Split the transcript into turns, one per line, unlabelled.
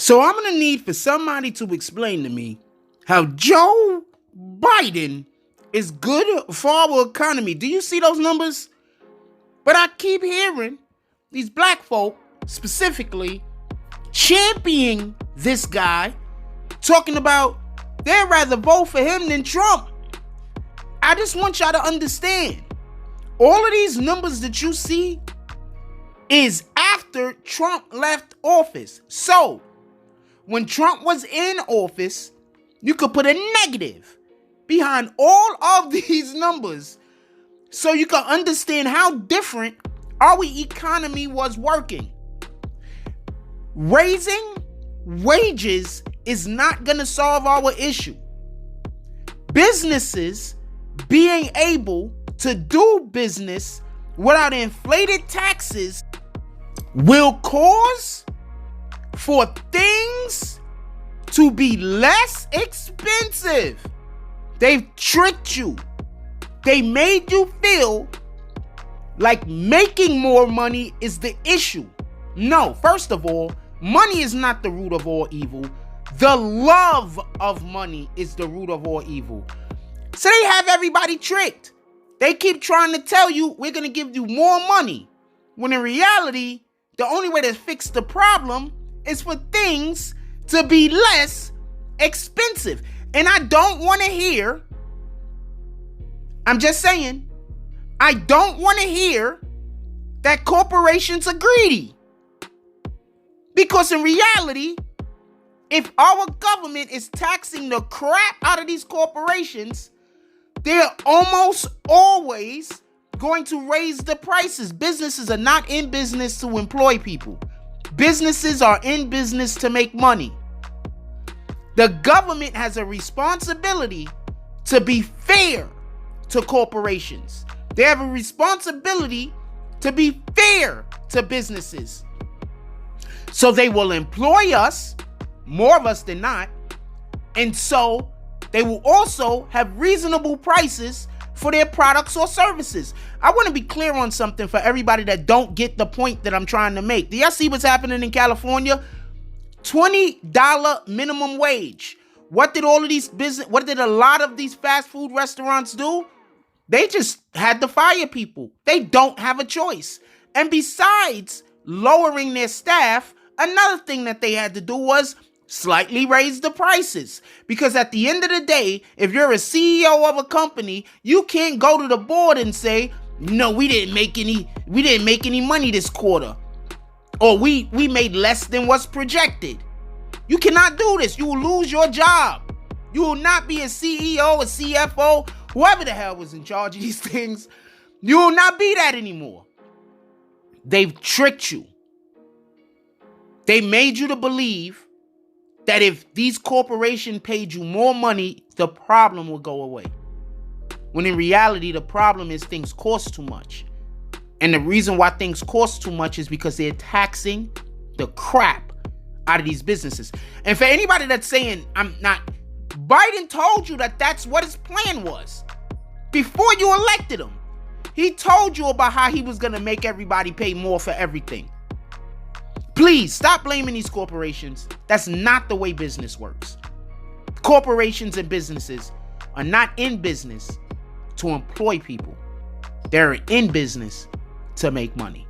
So I'm going to need for somebody to explain to me how Joe Biden is good for our economy. Do you see those numbers? But I keep hearing these black folk specifically championing this guy, talking about they'd rather vote for him than Trump. I just want y'all to understand, all of these numbers that you see is after Trump left office. So, when Trump was in office, you could put a negative behind all of these numbers so you can understand how different our economy was working. Raising wages is not going to solve our issue. Businesses being able to do business without inflated taxes will cause for things to be less expensive. They've tricked you. They made you feel like making more money is the issue. No, first of all, money is not the root of all evil. The love of money is the root of all evil. So they have everybody tricked. They keep trying to tell you, we're going to give you more money. When in reality, the only way to fix the problem is for things to be less expensive. And I don't want to hear, I'm just saying, I don't want to hear that corporations are greedy. Because in reality, if our government is taxing the crap out of these corporations, they're almost always going to raise the prices. Businesses are not in business to employ people. Businesses are in business to make money. The government has a responsibility to be fair to corporations. They have a responsibility to be fair to businesses. So they will employ us, more of us than not, and so they will also have reasonable prices for their products or services. I want to be clear on something for everybody that don't get the point that I'm trying to make. Do y'all see what's happening in California? $20 minimum wage. What did a lot of these fast food restaurants do? They just had to fire people. They don't have a choice. And besides lowering their staff, another thing that they had to do was slightly raise the prices. Because at the end of the day, if you're a CEO of a company, you can't go to the board and say, no, we didn't make any money this quarter. Or we made less than what's projected. You cannot do this. You will lose your job. You will not be a CEO, a CFO, whoever the hell was in charge of these things. You will not be that anymore. They've tricked you. They made you to believe that if these corporations paid you more money, the problem will go away. When in reality, the problem is things cost too much. And the reason why things cost too much is because they're taxing the crap out of these businesses. And for anybody that's saying, Biden told you that that's what his plan was. Before you elected him, he told you about how he was going to make everybody pay more for everything. Please stop blaming these corporations. That's not the way business works. Corporations and businesses are not in business to employ people. They're in business to make money.